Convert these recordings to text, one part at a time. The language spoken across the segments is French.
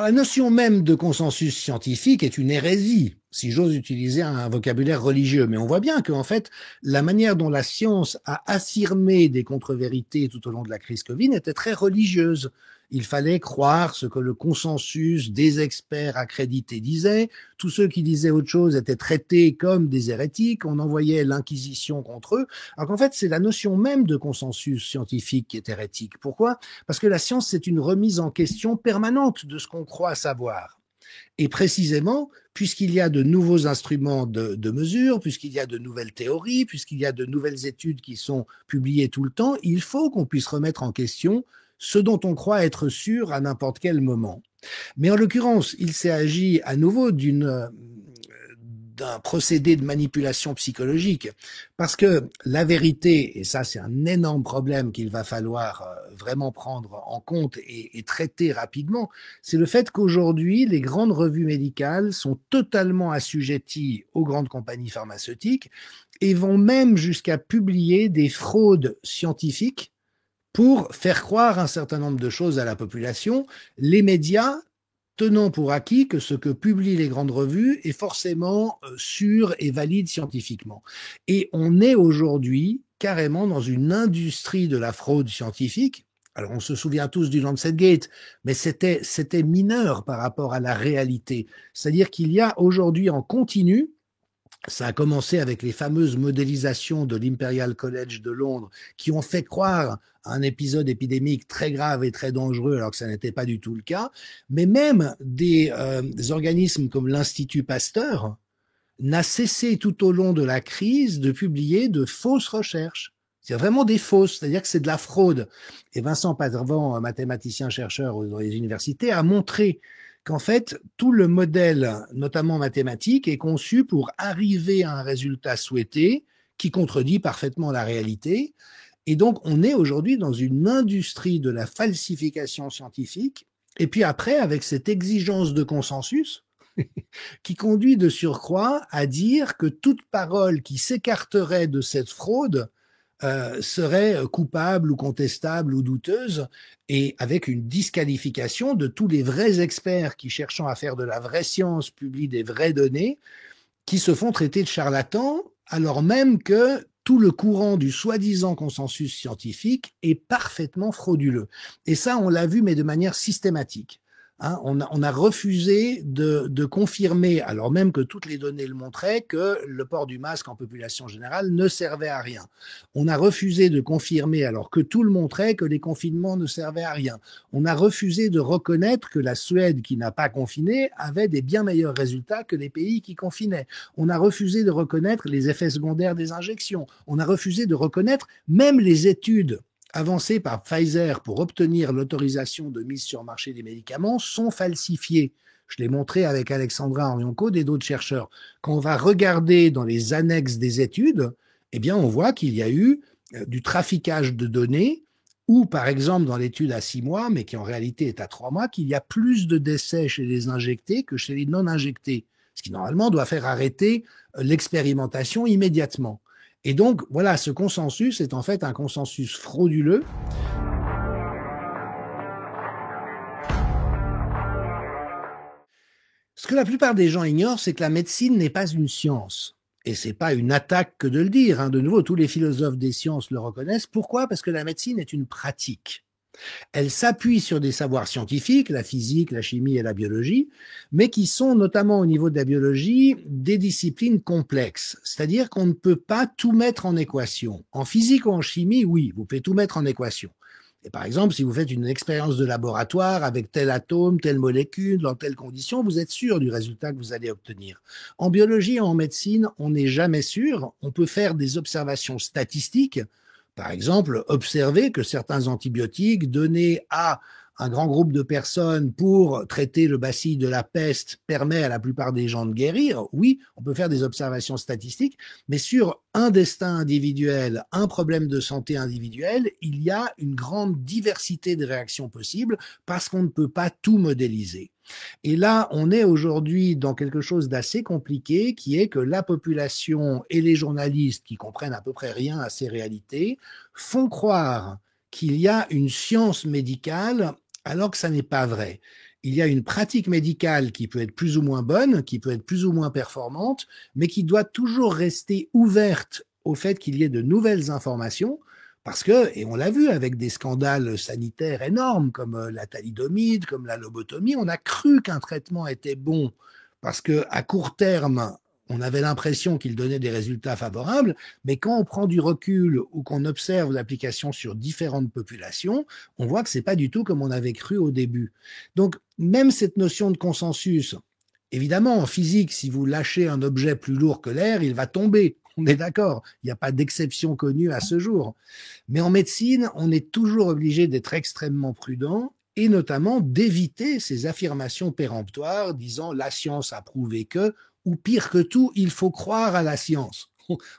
Alors, la notion même de consensus scientifique est une hérésie, si j'ose utiliser un vocabulaire religieux. Mais on voit bien qu'en fait, la manière dont la science a affirmé des contre-vérités tout au long de la crise Covid était très religieuse. Il fallait croire ce que le consensus des experts accrédités disait. Tous ceux qui disaient autre chose étaient traités comme des hérétiques. On envoyait l'inquisition contre eux. Alors qu'en fait, c'est la notion même de consensus scientifique qui est hérétique. Pourquoi? Parce que la science, c'est une remise en question permanente de ce qu'on croit savoir. Et précisément, puisqu'il y a de nouveaux instruments de mesure, puisqu'il y a de nouvelles théories, puisqu'il y a de nouvelles études qui sont publiées tout le temps, il faut qu'on puisse remettre en question ce dont on croit être sûr à n'importe quel moment. Mais en l'occurrence, il s'est agi à nouveau d'un procédé de manipulation psychologique. Parce que la vérité, et ça c'est un énorme problème qu'il va falloir vraiment prendre en compte et traiter rapidement, c'est le fait qu'aujourd'hui, les grandes revues médicales sont totalement assujetties aux grandes compagnies pharmaceutiques et vont même jusqu'à publier des fraudes scientifiques pour faire croire un certain nombre de choses à la population. Les médias tenant pour acquis que ce que publient les grandes revues est forcément sûr et valide scientifiquement. Et on est aujourd'hui carrément dans une industrie de la fraude scientifique. Alors on se souvient tous du Lancet Gate, mais c'était mineur par rapport à la réalité. C'est-à-dire qu'il y a aujourd'hui en continu, ça a commencé avec les fameuses modélisations de l'Imperial College de Londres qui ont fait croire à un épisode épidémique très grave et très dangereux alors que ça n'était pas du tout le cas. Mais même des organismes comme l'Institut Pasteur n'a cessé tout au long de la crise de publier de fausses recherches. C'est vraiment des fausses, c'est-à-dire que c'est de la fraude. Et Vincent Patrvan, mathématicien-chercheur dans les universités, a montré qu'en fait, tout le modèle, notamment mathématique, est conçu pour arriver à un résultat souhaité qui contredit parfaitement la réalité. Et donc, on est aujourd'hui dans une industrie de la falsification scientifique. Et puis après, avec cette exigence de consensus, qui conduit de surcroît à dire que toute parole qui s'écarterait de cette fraude serait coupable ou contestable ou douteuse, et avec une disqualification de tous les vrais experts qui, cherchant à faire de la vraie science, publient des vraies données, qui se font traiter de charlatans, alors même que tout le courant du soi-disant consensus scientifique est parfaitement frauduleux. Et ça, on l'a vu, mais de manière systématique. Hein, on a refusé de confirmer, alors même que toutes les données le montraient, que le port du masque en population générale ne servait à rien. On a refusé de confirmer, alors que tout le montrait, que les confinements ne servaient à rien. On a refusé de reconnaître que la Suède, qui n'a pas confiné, avait des bien meilleurs résultats que les pays qui confinaient. On a refusé de reconnaître les effets secondaires des injections. On a refusé de reconnaître même les études avancées par Pfizer pour obtenir l'autorisation de mise sur marché des médicaments sont falsifiées. Je l'ai montré avec Alexandra Henrion-Caude et d'autres chercheurs. Quand on va regarder dans les annexes des études, eh bien, on voit qu'il y a eu du traficage de données ou, par exemple, dans l'étude à 6 mois, mais qui en réalité est à 3 mois, qu'il y a plus de décès chez les injectés que chez les non-injectés, ce qui normalement doit faire arrêter l'expérimentation immédiatement. Et donc, voilà, ce consensus est en fait un consensus frauduleux. Ce que la plupart des gens ignorent, c'est que la médecine n'est pas une science. Et c'est pas une attaque que de le dire. Hein. De nouveau, tous les philosophes des sciences le reconnaissent. Pourquoi? Parce que la médecine est une pratique. Elle s'appuie sur des savoirs scientifiques, la physique, la chimie et la biologie, mais qui sont notamment au niveau de la biologie des disciplines complexes. C'est-à-dire qu'on ne peut pas tout mettre en équation. En physique ou en chimie, oui, vous pouvez tout mettre en équation. Et par exemple, si vous faites une expérience de laboratoire avec tel atome, telle molécule, dans telle condition, vous êtes sûr du résultat que vous allez obtenir. En biologie et en médecine, on n'est jamais sûr. On peut faire des observations statistiques. Par exemple, observer que certains antibiotiques donnés à un grand groupe de personnes pour traiter le bacille de la peste permet à la plupart des gens de guérir. Oui, on peut faire des observations statistiques, mais sur un destin individuel, un problème de santé individuel, il y a une grande diversité de réactions possibles parce qu'on ne peut pas tout modéliser. Et là, on est aujourd'hui dans quelque chose d'assez compliqué, qui est que la population et les journalistes, qui comprennent à peu près rien à ces réalités, font croire qu'il y a une science médicale alors que ça n'est pas vrai. il y a une pratique médicale qui peut être plus ou moins bonne, qui peut être plus ou moins performante, mais qui doit toujours rester ouverte au fait qu'il y ait de nouvelles informations, parce que, et on l'a vu avec des scandales sanitaires énormes comme la thalidomide, comme la lobotomie, on a cru qu'un traitement était bon parce que à court terme, on avait l'impression qu'il donnait des résultats favorables, mais quand on prend du recul ou qu'on observe l'application sur différentes populations, on voit que c'est pas du tout comme on avait cru au début. Donc, même cette notion de consensus, évidemment, en physique, si vous lâchez un objet plus lourd que l'air, il va tomber. On est d'accord, il n'y a pas d'exception connue à ce jour. Mais en médecine, on est toujours obligé d'être extrêmement prudent et notamment d'éviter ces affirmations péremptoires disant la science a prouvé que, ou pire que tout, il faut croire à la science.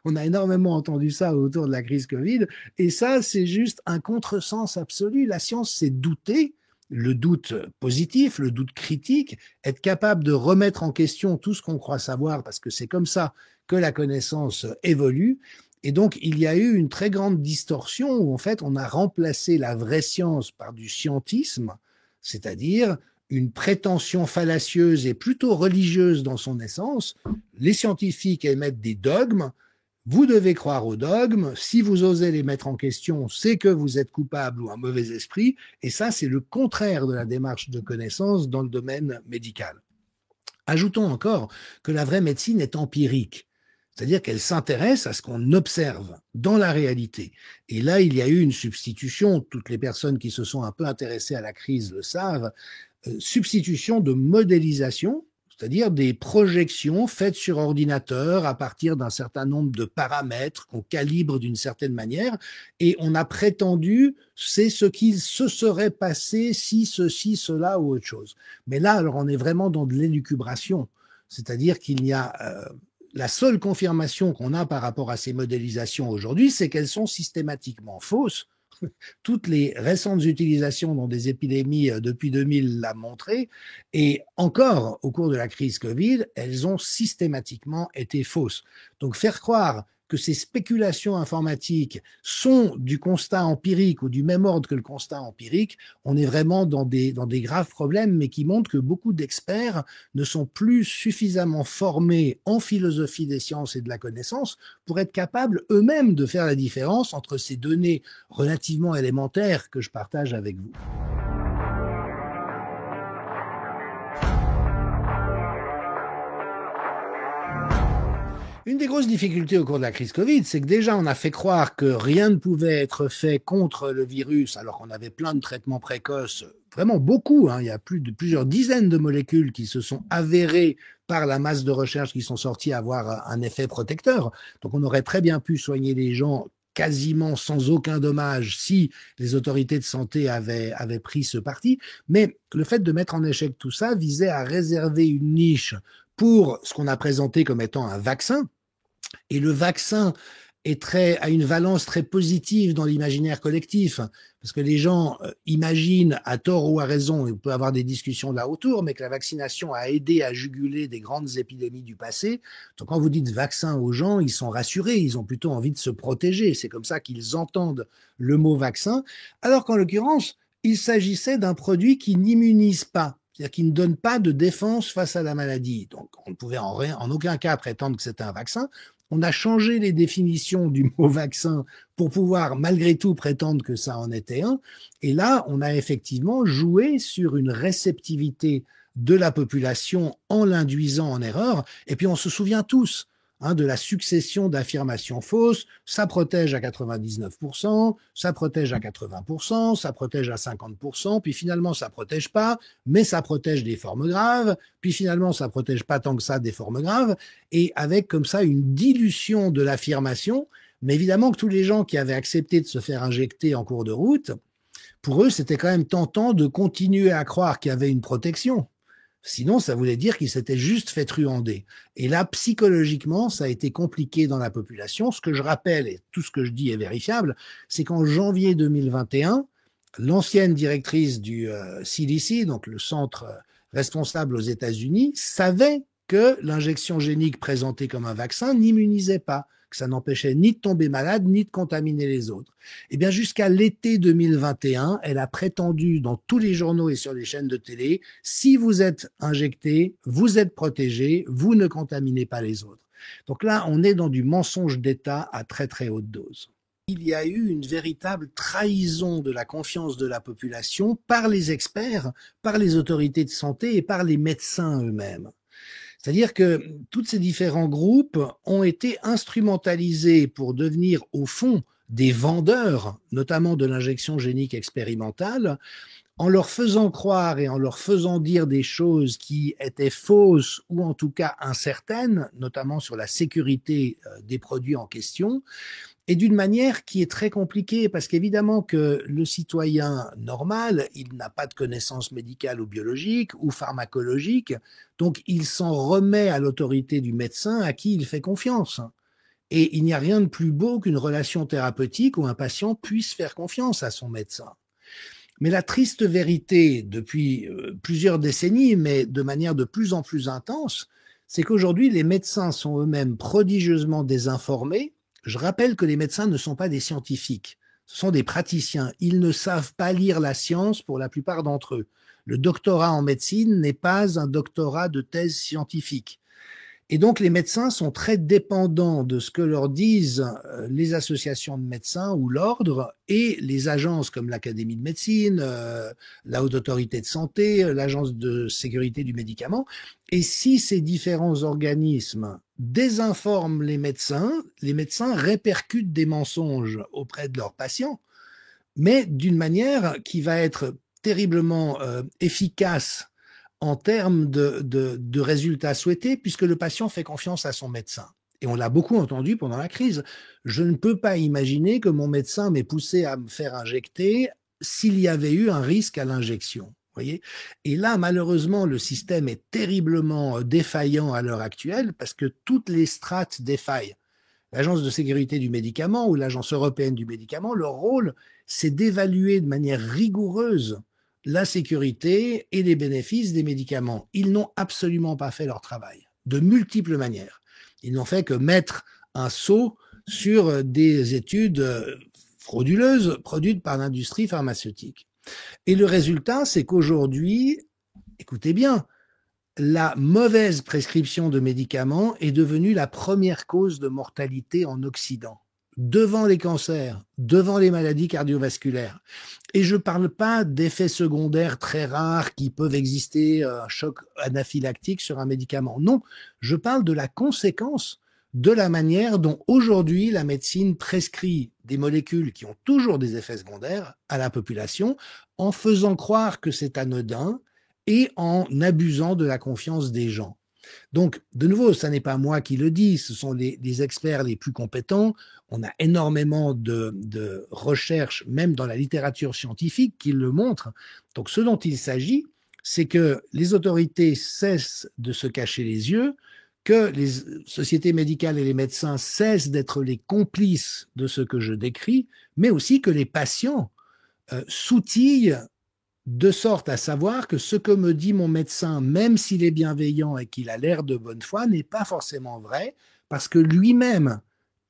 On a énormément entendu ça autour de la crise Covid, et ça, c'est juste un contresens absolu. La science, c'est douter, le doute positif, le doute critique, être capable de remettre en question tout ce qu'on croit savoir, parce que c'est comme ça que la connaissance évolue. Et donc, il y a eu une très grande distorsion où, en fait, on a remplacé la vraie science par du scientisme, c'est-à-dire une prétention fallacieuse et plutôt religieuse dans son essence. Les scientifiques émettent des dogmes. Vous devez croire aux dogmes. Si vous osez les mettre en question, c'est que vous êtes coupable ou un mauvais esprit. Et ça, c'est le contraire de la démarche de connaissance dans le domaine médical. Ajoutons encore que la vraie médecine est empirique. C'est-à-dire qu'elle s'intéresse à ce qu'on observe dans la réalité. Et là, il y a eu une substitution, toutes les personnes qui se sont un peu intéressées à la crise le savent, substitution de modélisation, c'est-à-dire des projections faites sur ordinateur à partir d'un certain nombre de paramètres qu'on calibre d'une certaine manière, et on a prétendu c'est ce qui se serait passé si ceci, cela ou autre chose. Mais là, alors on est vraiment dans de l'élucubration, c'est-à-dire qu'il y a la seule confirmation qu'on a par rapport à ces modélisations aujourd'hui, c'est qu'elles sont systématiquement fausses. Toutes les récentes utilisations dans des épidémies depuis 2000 l'ont montré, et encore au cours de la crise Covid, elles ont systématiquement été fausses. Donc faire croire que ces spéculations informatiques sont du constat empirique ou du même ordre que le constat empirique, on est vraiment dans des graves problèmes, mais qui montrent que beaucoup d'experts ne sont plus suffisamment formés en philosophie des sciences et de la connaissance pour être capables eux-mêmes de faire la différence entre ces données relativement élémentaires que je partage avec vous. Une des grosses difficultés au cours de la crise Covid, c'est que déjà on a fait croire que rien ne pouvait être fait contre le virus, alors qu'on avait plein de traitements précoces, vraiment beaucoup, hein, il y a plusieurs dizaines de molécules qui se sont avérées par la masse de recherches qui sont sorties avoir un effet protecteur. Donc on aurait très bien pu soigner les gens quasiment sans aucun dommage si les autorités de santé avaient pris ce parti. Mais le fait de mettre en échec tout ça visait à réserver une niche pour ce qu'on a présenté comme étant un vaccin. Et le vaccin a une valence très positive dans l'imaginaire collectif, parce que les gens imaginent, à tort ou à raison, et on peut avoir des discussions là autour, mais que la vaccination a aidé à juguler des grandes épidémies du passé. Donc quand vous dites vaccin aux gens, ils sont rassurés, ils ont plutôt envie de se protéger. C'est comme ça qu'ils entendent le mot vaccin, alors qu'en l'occurrence, il s'agissait d'un produit qui n'immunise pas. C'est-à-dire qui ne donne pas de défense face à la maladie. Donc, on ne pouvait en aucun cas prétendre que c'était un vaccin. On a changé les définitions du mot vaccin pour pouvoir malgré tout prétendre que ça en était un. Et là, on a effectivement joué sur une réceptivité de la population en l'induisant en erreur. Et puis, on se souvient tous de la succession d'affirmations fausses. Ça protège à 99%, ça protège à 80%, ça protège à 50%, puis finalement ça protège pas, mais ça protège des formes graves, puis finalement ça protège pas tant que ça des formes graves, et avec comme ça une dilution de l'affirmation. Mais évidemment que tous les gens qui avaient accepté de se faire injecter en cours de route, pour eux c'était quand même tentant de continuer à croire qu'il y avait une protection. Sinon, ça voulait dire qu'il s'était juste fait truander. Et là, psychologiquement, ça a été compliqué dans la population. Ce que je rappelle, et tout ce que je dis est vérifiable, c'est qu'en janvier 2021, l'ancienne directrice du CDC, donc le centre responsable aux États-Unis, savait que l'injection génique présentée comme un vaccin n'immunisait pas, que ça n'empêchait ni de tomber malade, ni de contaminer les autres. Eh bien, jusqu'à l'été 2021, elle a prétendu dans tous les journaux et sur les chaînes de télé, si vous êtes injecté, vous êtes protégé, vous ne contaminez pas les autres. Donc là, on est dans du mensonge d'État à très très haute dose. Il y a eu une véritable trahison de la confiance de la population par les experts, par les autorités de santé et par les médecins eux-mêmes. C'est-à-dire que tous ces différents groupes ont été instrumentalisés pour devenir au fond des vendeurs, notamment de l'injection génique expérimentale, en leur faisant croire et en leur faisant dire des choses qui étaient fausses ou en tout cas incertaines, notamment sur la sécurité des produits en question, et d'une manière qui est très compliquée, parce qu'évidemment que le citoyen normal, il n'a pas de connaissances médicales ou biologiques ou pharmacologiques, donc il s'en remet à l'autorité du médecin à qui il fait confiance. Et il n'y a rien de plus beau qu'une relation thérapeutique où un patient puisse faire confiance à son médecin. Mais la triste vérité, depuis plusieurs décennies, mais de manière de plus en plus intense, c'est qu'aujourd'hui, les médecins sont eux-mêmes prodigieusement désinformés. Je rappelle que les médecins ne sont pas des scientifiques, ce sont des praticiens. Ils ne savent pas lire la science pour la plupart d'entre eux. Le doctorat en médecine n'est pas un doctorat de thèse scientifique. Et donc les médecins sont très dépendants de ce que leur disent les associations de médecins ou l'ordre et les agences comme l'Académie de médecine, la Haute Autorité de santé, l'Agence de sécurité du médicament. Et si ces différents organismes désinforment les médecins répercutent des mensonges auprès de leurs patients, mais d'une manière qui va être terriblement efficace en termes de résultats souhaités, puisque le patient fait confiance à son médecin. Et on l'a beaucoup entendu pendant la crise. Je ne peux pas imaginer que mon médecin m'ait poussé à me faire injecter s'il y avait eu un risque à l'injection. Voyez. Et là, malheureusement, le système est terriblement défaillant à l'heure actuelle parce que toutes les strates défaillent. L'Agence de sécurité du médicament ou l'Agence européenne du médicament, leur rôle, c'est d'évaluer de manière rigoureuse la sécurité et les bénéfices des médicaments. Ils n'ont absolument pas fait leur travail, de multiples manières. Ils n'ont fait que mettre un sceau sur des études frauduleuses produites par l'industrie pharmaceutique. Et le résultat, c'est qu'aujourd'hui, écoutez bien, la mauvaise prescription de médicaments est devenue la première cause de mortalité en Occident, devant les cancers, devant les maladies cardiovasculaires. Et je ne parle pas d'effets secondaires très rares qui peuvent exister, un choc anaphylactique sur un médicament. Non, je parle de la conséquence de la manière dont aujourd'hui la médecine prescrit des molécules qui ont toujours des effets secondaires à la population en faisant croire que c'est anodin et en abusant de la confiance des gens. Donc, de nouveau, ce n'est pas moi qui le dis, ce sont les experts les plus compétents. On a énormément de recherches, même dans la littérature scientifique, qui le montrent. Donc, ce dont il s'agit, c'est que les autorités cessent de se cacher les yeux, que les sociétés médicales et les médecins cessent d'être les complices de ce que je décris, mais aussi que les patients s'outillent de sorte à savoir que ce que me dit mon médecin, même s'il est bienveillant et qu'il a l'air de bonne foi, n'est pas forcément vrai, parce que lui-même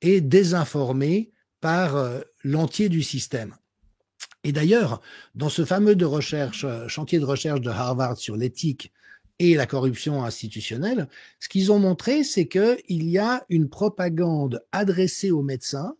est désinformé par l'entier du système. Et d'ailleurs, dans ce fameux chantier de recherche de Harvard sur l'éthique et la corruption institutionnelle, ce qu'ils ont montré, c'est qu'il y a une propagande adressée aux médecins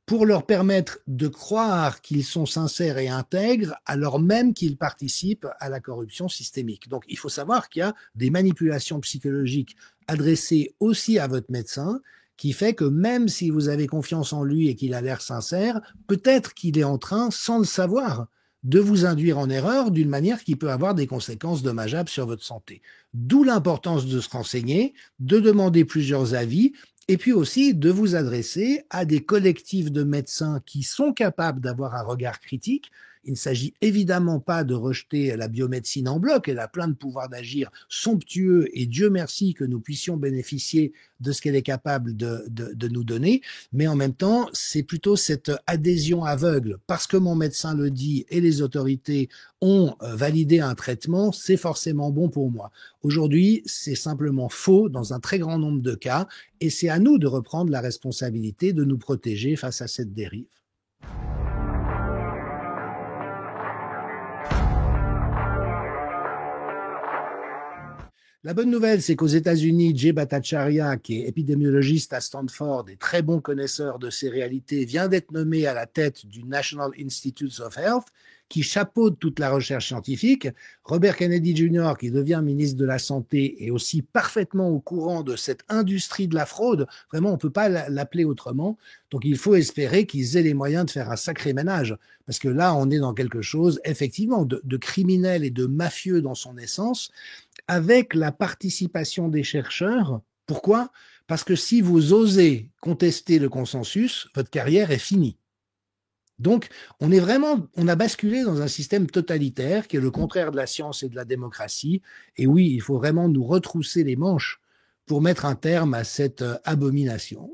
pour leur permettre de croire qu'ils sont sincères et intègres, alors même qu'ils participent à la corruption systémique. Donc, il faut savoir qu'il y a des manipulations psychologiques adressées aussi à votre médecin, qui fait que même si vous avez confiance en lui et qu'il a l'air sincère, peut-être qu'il est en train, sans le savoir, de vous induire en erreur d'une manière qui peut avoir des conséquences dommageables sur votre santé. D'où l'importance de se renseigner, de demander plusieurs avis, et puis aussi de vous adresser à des collectifs de médecins qui sont capables d'avoir un regard critique. Il ne s'agit évidemment pas de rejeter la biomédecine en bloc. Elle a plein de pouvoirs d'agir somptueux et Dieu merci que nous puissions bénéficier de ce qu'elle est capable de nous donner. Mais en même temps, c'est plutôt cette adhésion aveugle. Parce que mon médecin le dit et les autorités ont validé un traitement, c'est forcément bon pour moi. Aujourd'hui, c'est simplement faux dans un très grand nombre de cas et c'est à nous de reprendre la responsabilité de nous protéger face à cette dérive. La bonne nouvelle, c'est qu'aux États-Unis, Jay Bhattacharya, qui est épidémiologiste à Stanford et très bon connaisseur de ces réalités, vient d'être nommé à la tête du National Institutes of Health, qui chapeaute toute la recherche scientifique. Robert Kennedy Jr., qui devient ministre de la Santé, est aussi parfaitement au courant de cette industrie de la fraude. Vraiment, on ne peut pas l'appeler autrement. Donc, il faut espérer qu'ils aient les moyens de faire un sacré ménage. Parce que là, on est dans quelque chose, effectivement, de criminel et de mafieux dans son essence, avec la participation des chercheurs. Pourquoi? Parce que si vous osez contester le consensus, votre carrière est finie. Donc, on a basculé dans un système totalitaire qui est le contraire de la science et de la démocratie. Et oui, il faut vraiment nous retrousser les manches pour mettre un terme à cette abomination.